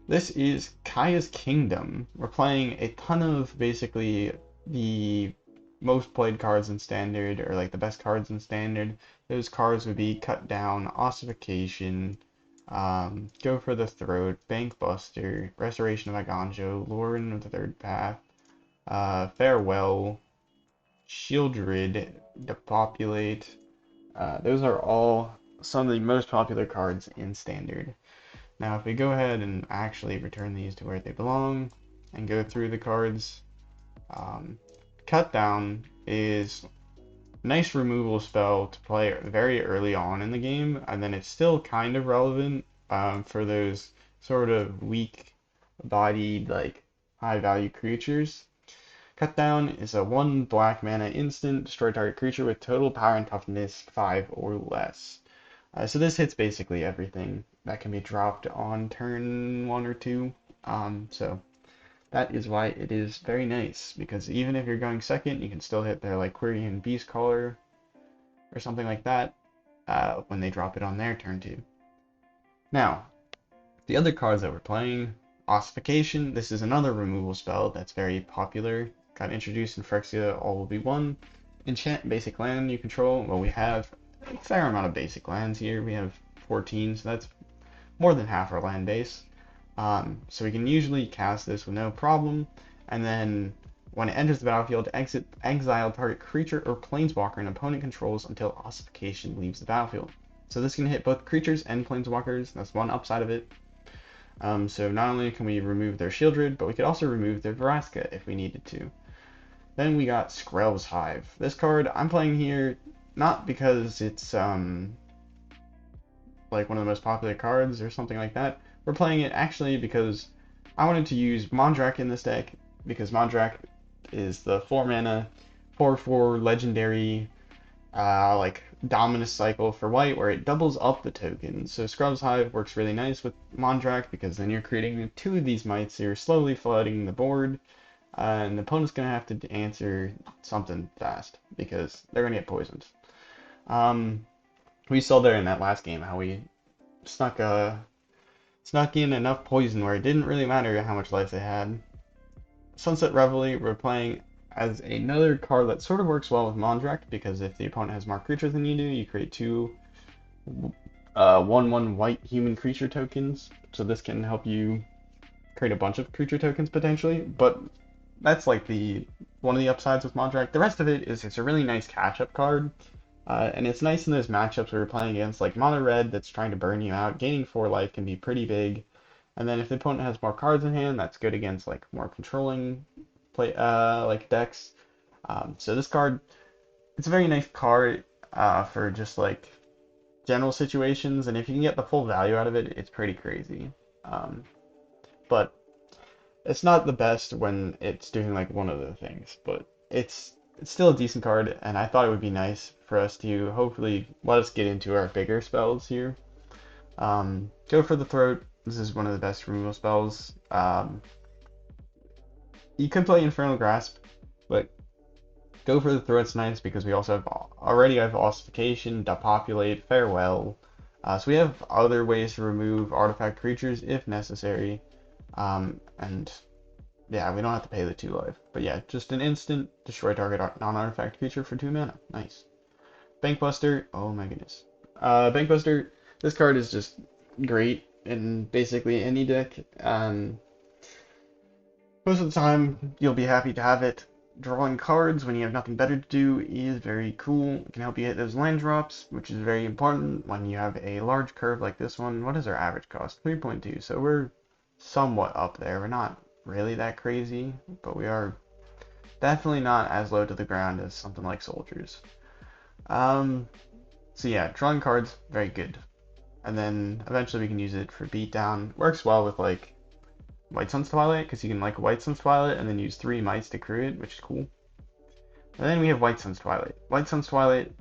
this is Kaya's Kingdom. We're playing a ton of basically the most played cards in Standard, or like the best cards in Standard. Those cards would be Cut Down, Ossification, Go for the Throat, Bank Buster, Restoration of Aganjo, Loran of the Third Path, Farewell, Sheoldred, Depopulate. Those are all some of the most popular cards in Standard. Now, if we go ahead and actually return these to where they belong and go through the cards, um, Cut Down is a nice removal spell to play very early on in the game, and then it's still kind of relevant for those sort of weak-bodied, like high-value creatures. Cut Down is a 1 black mana instant, destroy target creature with total power and toughness 5 or less. So this hits basically everything that can be dropped on turn 1 or 2. So that is why it is very nice, because even if you're going second, you can still hit their like Quirion Beastcaller or something like that when they drop it on their turn 2. Now, the other cards that we're playing, Ossification. This is another removal spell that's very popular. Got introduced in Phyrexia, all will be one. Enchant basic land you control. Well, we have a fair amount of basic lands here. We have 14, so that's more than half our land base. So we can usually cast this with no problem, and then when it enters the battlefield, exile target creature or planeswalker an opponent controls until Ossification leaves the battlefield. So this can hit both creatures and planeswalkers. That's one upside of it. So not only can we remove their Sheoldred, but we could also remove their Vraska if we needed to. Then we got Skrelv's Hive. This card I'm playing here not because it's like one of the most popular cards or something like that. We're playing it actually because I wanted to use Mondrak in this deck, because Mondrak is the 4 mana 4/4 legendary like Dominus cycle for white, where it doubles up the tokens. So Skrelv's Hive works really nice with Mondrak, because then you're creating 2 of these mites, so you're slowly flooding the board, and the opponent's going to have to answer something fast, because they're going to get poisoned. We saw there in that last game how we snuck in enough poison where it didn't really matter how much life they had. Sunset Revelry, we're playing as another card that sort of works well with Mondrak, because if the opponent has more creatures than you do, you create 2 1/1 white human creature tokens. So this can help you create a bunch of creature tokens potentially, but that's like one of the upsides with Mondrak. The rest of it is it's a really nice catch-up card. And it's nice in those matchups where you're playing against like mono red that's trying to burn you out. Gaining 4 life can be pretty big. And then if the opponent has more cards in hand, that's good against like more controlling play like decks. So this card, it's a very nice card for just like general situations, and if you can get the full value out of it, it's pretty crazy. But it's not the best when it's doing like one of the things, but it's still a decent card, and I thought it would be nice for us to hopefully let us get into our bigger spells here. Go for the Throat. This is one of the best removal spells. You could play Infernal Grasp, but Go for the Throat's nice because we also already have Ossification, Depopulate, Farewell. So we have other ways to remove artifact creatures if necessary. And yeah, we don't have to pay the 2 life. But yeah, just an instant, destroy target non-artifact creature for 2 mana. Nice. Bankbuster, oh my goodness. Bankbuster, this card is just great in basically any deck. Most of the time, you'll be happy to have it. Drawing cards when you have nothing better to do is very cool. It can help you hit those land drops, which is very important when you have a large curve like this one. What is our average cost? 3.2, so we're somewhat up there. We're not really that crazy, but we are definitely not as low to the ground as something like soldiers. Um, so yeah, drawing cards, very good. And then eventually we can use it for beatdown. Works well with like White Sun's Twilight, because you can like White Sun's Twilight and then use 3 mites to crew it, which is cool. And then we have White Sun's Twilight. White Sun's Twilight,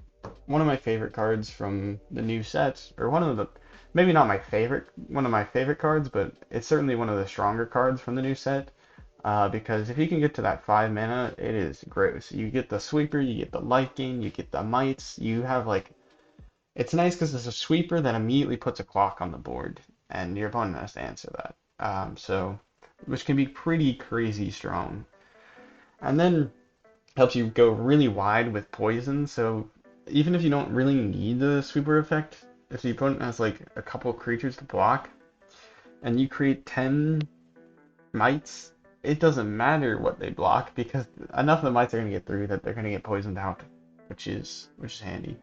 one of my favorite cards from the new sets, or one of the, maybe not my favorite, one of my favorite cards, but it's certainly one of the stronger cards from the new set. Because if you can get to that 5 mana, it is gross. You get the sweeper, you get the life gain, you get the mites, you have like, it's nice because it's a sweeper that immediately puts a clock on the board, and your opponent has to answer that. Which can be pretty crazy strong. And then helps you go really wide with poison, so even if you don't really need the sweeper effect, if the opponent has like a couple of creatures to block, and you create 10 mites, it doesn't matter what they block because enough of the mites are going to get through that they're going to get poisoned out, which is handy.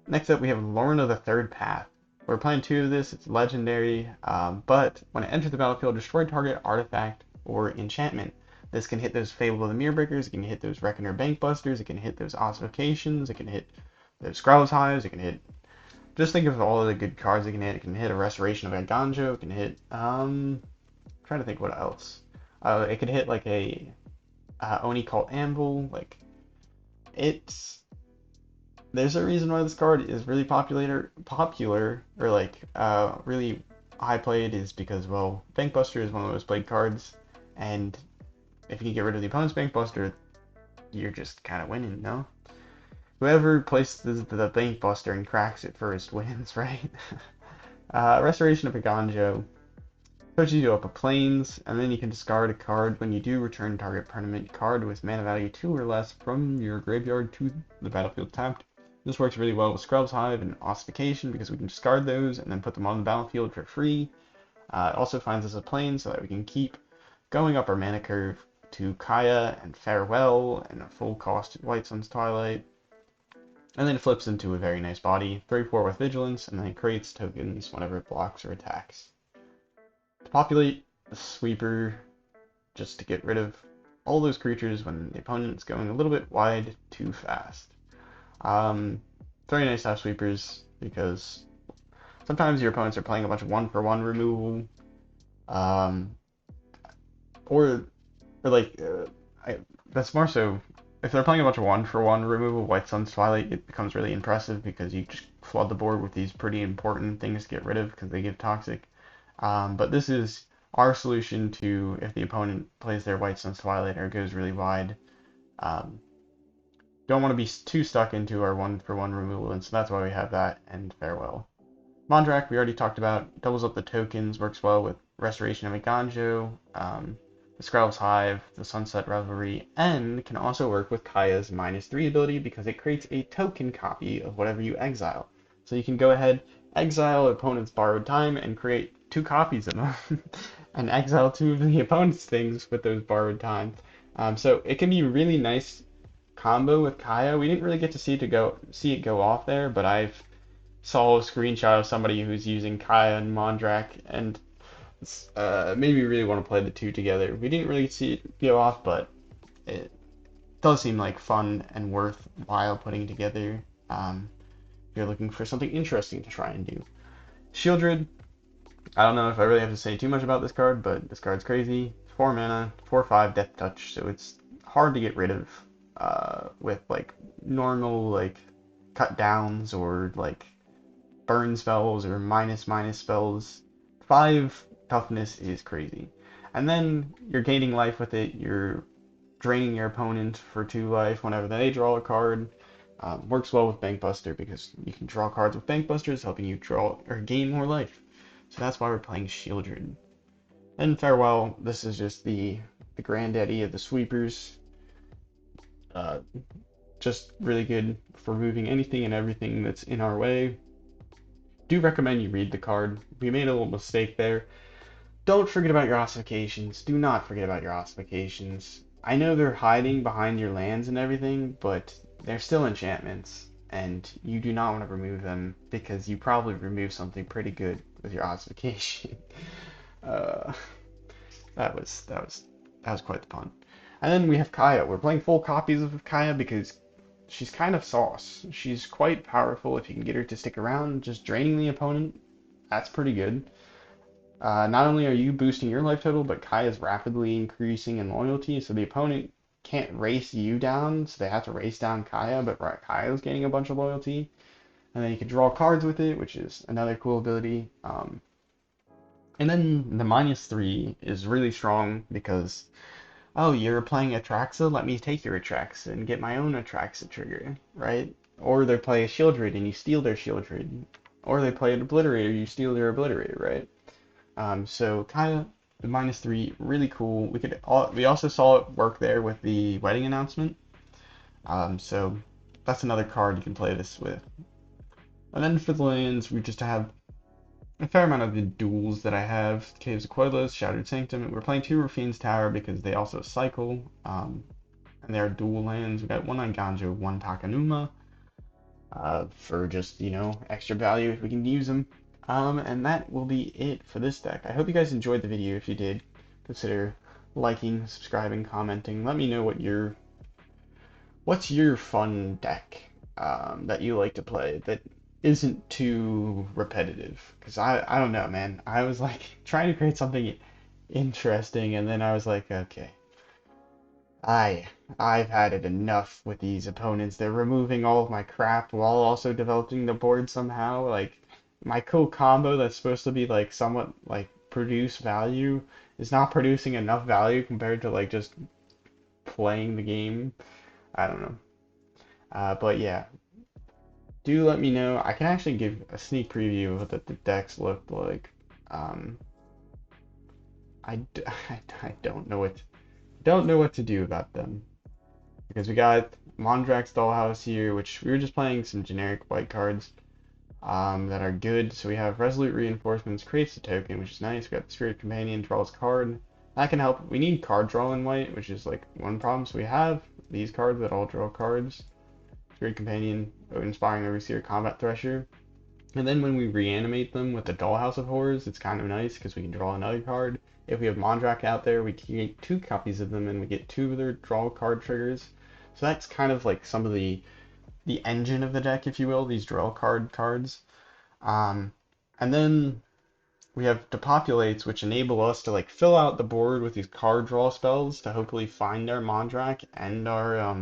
Next up, we have Loran of the Third Path. We're playing 2 of this. It's legendary, but when it enters the battlefield, destroy target artifact or enchantment. This can hit those Fable of the Mirror Breakers. It can hit those Reckoner Bankbusters. It can hit those Ossifications. It can hit those Skrelv Hives. It can hit. Just think of all of the good cards it can hit. It can hit a Restoration of Aganjo. It can hit. Trying to think what else. It could hit like a Oni Cult Anvil. Like it's. There's a reason why this card is really popular, or like really high played is because, well, Bankbuster is one of the most played cards, and if you can get rid of the opponent's Bankbuster, you're just kind of winning, no? Whoever places the Bankbuster and cracks it first wins, right? Restoration of Aganjo pushes you up a plains, and then you can discard a card when you do return target permanent card with mana value 2 or less from your graveyard to the battlefield tapped. This works really well with Skrelv's Hive and Ossification because we can discard those and then put them on the battlefield for free. It also finds us a plane so that we can keep going up our mana curve to Kaya and Farewell and a full cost White Sun's Twilight. And then it flips into a very nice body, 3/4 with Vigilance, and then it creates tokens whenever it blocks or attacks. To populate the sweeper, just to get rid of all those creatures when the opponent's going a little bit wide too fast. Very nice to have sweepers because sometimes your opponents are playing a bunch of 1-for-1 removal, um, or like that's more so if they're playing a bunch of 1-for-1 removal. White Sun's Twilight, it becomes really impressive because you just flood the board with these pretty important things to get rid of because they give toxic. But this is our solution to if the opponent plays their White Sun's Twilight or goes really wide. Don't want to be too stuck into our 1-for-1 removal, and so that's why we have that, and Farewell. Mondrak, we already talked about, doubles up the tokens, works well with Restoration of Aganjo, the Skrelv's Hive, the Sunset Revelry, and can also work with Kaya's -3 ability because it creates a token copy of whatever you exile. So you can go ahead, exile opponent's borrowed time, and create 2 copies of them, and exile 2 of the opponent's things with those borrowed time. So it can be really nice combo with Kaya. We didn't really get to see it go off there, but I've saw a screenshot of somebody who's using Kaya and Mondrak, and it's made me really want to play the 2 together. We didn't really see it go off, but it does seem like fun and worthwhile putting together. If you're looking for something interesting to try and do. Sheoldred, I don't know if I really have to say too much about this card, but this card's crazy. 4 mana, 4/5 Death Touch, so it's hard to get rid of with like normal like cut downs or like burn spells or minus spells. 5 toughness is crazy. And then you're gaining life with it, you're draining your opponent for 2 life whenever they draw a card. Works well with Bankbuster because you can draw cards with Bankbusters, helping you draw or gain more life. So that's why we're playing Sheoldred. And Farewell, this is just the granddaddy of the sweepers. Uh, just really good for removing anything and everything that's in our way. Do recommend you read the card. We made a little mistake there. Don't forget about your ossifications. Do not forget about your ossifications. I know they're hiding behind your lands and everything, but they're still enchantments, and you do not want to remove them because you probably remove something pretty good with your ossification. uh, that was quite the pun. And then we have Kaya. We're playing full copies of Kaya because she's kind of sauce. She's quite powerful if you can get her to stick around, just draining the opponent. That's pretty good. Not only are you boosting your life total, but Kaya's rapidly increasing in loyalty, so the opponent can't race you down, so they have to race down Kaya, but Kaya's gaining a bunch of loyalty. And then you can draw cards with it, which is another cool ability. And then the -3 is really strong because, oh, you're playing Atraxa? Let me take your Atraxa and get my own Atraxa trigger, right? Or they play a Sheoldred and you steal their Sheoldred. Or they play an Obliterator, you steal their Obliterator, right? So Kaya, the -3, really cool. We also saw it work there with the wedding announcement. So that's another card you can play this with. And then for the lands, we just have a fair amount of the duels that I have. Caves of Koilos, Shattered Sanctum. We're playing 2 Rafine's Tower because they also cycle. And they are dual lands. We got 1 on Ganjo, 1 Takanuma. For just, extra value if we can use them. And that will be it for this deck. I hope you guys enjoyed the video. If you did, consider liking, subscribing, commenting. Let me know what's your fun deck that you like to play that isn't too repetitive. Because I don't know, man. I was like trying to create something interesting, and then I was like, okay, I've had it enough with these opponents. They're removing all of my crap while also developing the board somehow. Like my cool combo that's supposed to be like somewhat like produce value is not producing enough value compared to like just playing the game. I don't know. But yeah, do let me know. I can actually give a sneak preview of what the decks looked like. Um, I don't know what to do about them. Because we got Mondrak's Dollhouse here, which we were just playing some generic white cards that are good. So we have Resolute Reinforcements, creates a token, which is nice. We got the Spirit Companion, draws a card. That can help. We need card draw in white, which is like one problem. So we have these cards that all draw cards. Spirit Companion, Inspiring Overseer, Combat Thresher. And then when we reanimate them with the Dollhouse of Horrors, it's kind of nice because we can draw another card. If we have Mondrak out there, we can get 2 copies of them and we get 2 of their draw card triggers. So that's kind of like some of the engine of the deck, if you will, these draw cards. Um, and then we have depopulates, which enable us to like fill out the board with these card draw spells to hopefully find our Mondrak and our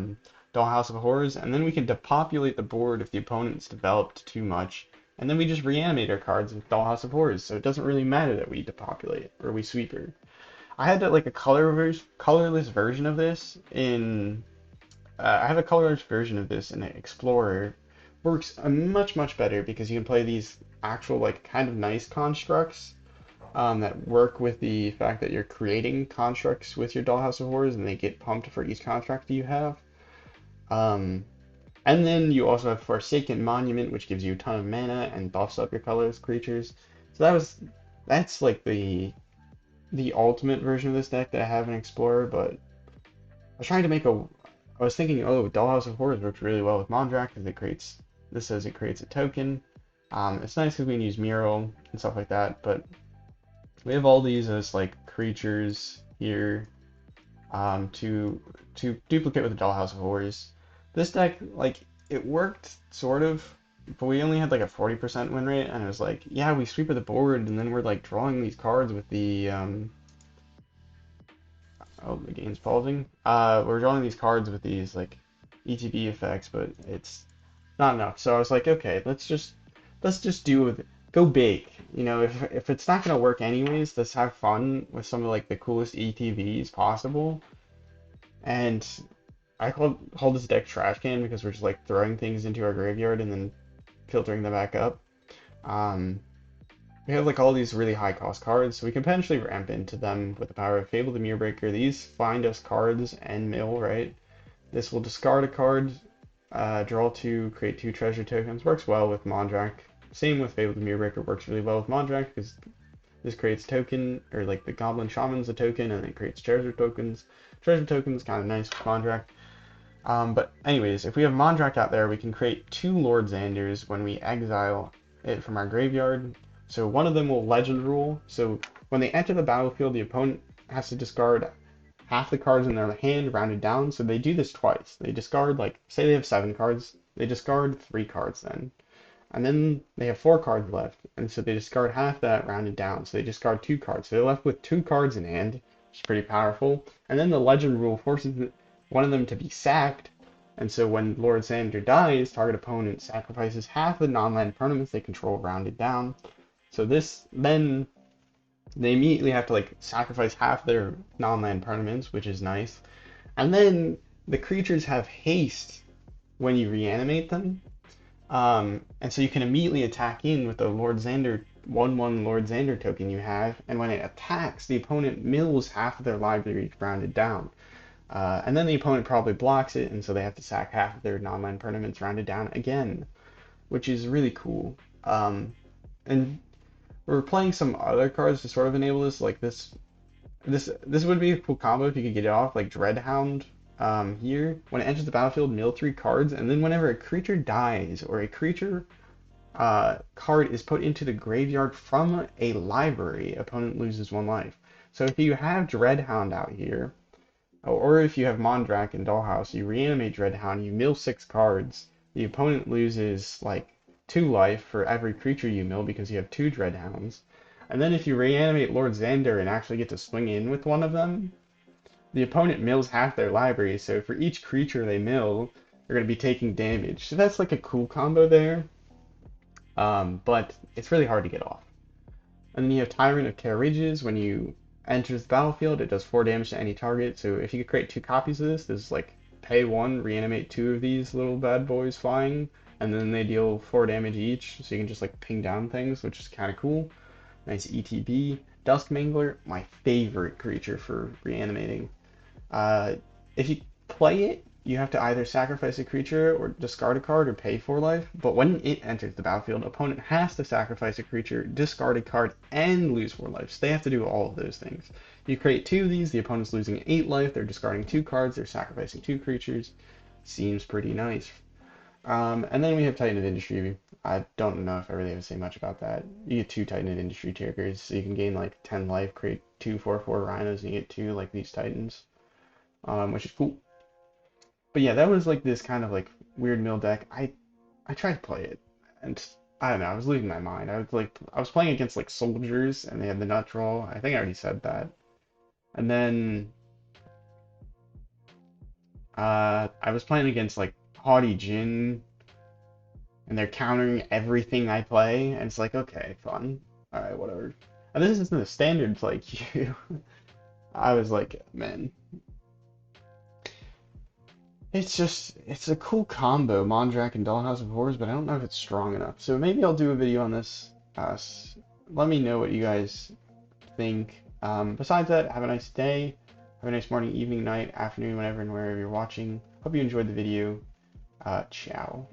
Dollhouse of Horrors, and then we can depopulate the board if the opponent's developed too much, and then we just reanimate our cards with Dollhouse of Horrors, so it doesn't really matter that we depopulate or we sweeper. I had like a colorless version of this in. I have a colorless version of this in Explorer. Works much better because you can play these actual like kind of nice constructs that work with the fact that you're creating constructs with your Dollhouse of Horrors and they get pumped for each construct you have. Um, and then you also have Forsaken Monument, which gives you a ton of mana and buffs up your colorless creatures. So that's like the ultimate version of this deck that I have in Explorer, but I was trying to make I was thinking, oh, Dollhouse of Horrors works really well with Mondrak because this says it creates a token. It's nice because we can use Mural and stuff like that, but we have all these as like creatures here to duplicate with the Dollhouse of Horrors. This deck, like, it worked sort of, but we only had like a 40% win rate, and it was like, yeah, we sweep the board, and then we're like drawing these cards with the oh, the game's pausing. We're drawing these cards with these like ETB effects, but it's not enough. So I was like, okay, let's just go big. If it's not gonna work anyways, let's have fun with some of like the coolest ETVs possible. And I call this deck Trash Can because we're just like throwing things into our graveyard and then filtering them back up. Um, we have like all these really high cost cards, so we can potentially ramp into them with the power of Fable the Mirror. These find us cards and mill, right? This will discard a card, draw 2, create 2 treasure tokens. Works well with Mondrak. Same with Fable the Mirror, works really well with Mondrak because this creates token, or like the Goblin Shaman's a token, and it creates treasure tokens. Treasure tokens kind of nice with Mondrak. But anyways, if we have Mondrak out there, we can create 2 Lord Xanders when we exile it from our graveyard. So one of them will Legend Rule. So when they enter the battlefield, the opponent has to discard half the cards in their hand rounded down. So they do this twice. They discard, like, say they have 7 cards, they discard 3 cards then. And then they have 4 cards left, and so they discard half that rounded down. So they discard 2 cards. So they're left with 2 cards in hand, which is pretty powerful. And then the legend rule forces one of them to be sacked. And so when Lord Xander dies, target opponent sacrifices half the non-land permanents they control rounded down. So this then they immediately have to like sacrifice half their non-land permanents, which is nice. And then the creatures have haste when you reanimate them. And so you can immediately attack in with the Lord Xander 1/1 Lord Xander token you have, and when it attacks, the opponent mills half of their library rounded down. And then the opponent probably blocks it, and so they have to sack half of their non-land permanents rounded down again, which is really cool. And we're playing some other cards to sort of enable this, like this would be a cool combo if you could get it off, like Dreadhound. Here, when it enters the battlefield, mill 3 cards, and then whenever a creature dies or a creature card is put into the graveyard from a library, opponent loses 1 life. So if you have Dreadhound out here, or if you have Mondrak in Dollhouse, you reanimate Dreadhound, you mill 6 cards, the opponent loses like 2 life for every creature you mill because you have 2 Dreadhounds. And then if you reanimate Lord Xander and actually get to swing in with one of them, the opponent mills half their library, so for each creature they mill, they're going to be taking damage. So that's like a cool combo there, but it's really hard to get off. And then you have Tyrant of Carriages. When you enters the battlefield, it does 4 damage to any target. So if you could create 2 copies of this is like pay 1, reanimate 2 of these little bad boys flying, and then they deal 4 damage each, so you can just like ping down things, which is kind of cool. Nice ETB. Duskmangler, my favorite creature for reanimating. Uh, if you play it, you have to either sacrifice a creature or discard a card or pay 4 life, but when it enters the battlefield, opponent has to sacrifice a creature, discard a card, and lose 4 life. So they have to do all of those things. You create 2 of these, the opponent's losing 8 life, they're discarding 2 cards, they're sacrificing 2 creatures. Seems pretty nice. And then we have Titan of Industry. I don't know if I really have to say much about that. You get 2 Titan of Industry triggers, so you can gain like 10 life, create 2 4/4 rhinos, and you get 2 like these Titans. Which is cool. But yeah, that was like this kind of like weird mill deck. I tried to play it, and I don't know, I was losing my mind. I was playing against like soldiers, and they had the nut draw. I think I already said that. And then I was playing against like Haughty Jin, and they're countering everything I play, and it's like, okay, fun. All right, whatever. And this isn't a standard like you. I was like, man, it's a cool combo, Mondrak and Dollhouse of Horrors, but I don't know if it's strong enough. So maybe I'll do a video on this. Let me know what you guys think. Besides that, have a nice day. Have a nice morning, evening, night, afternoon, whenever and wherever you're watching. Hope you enjoyed the video. Ciao.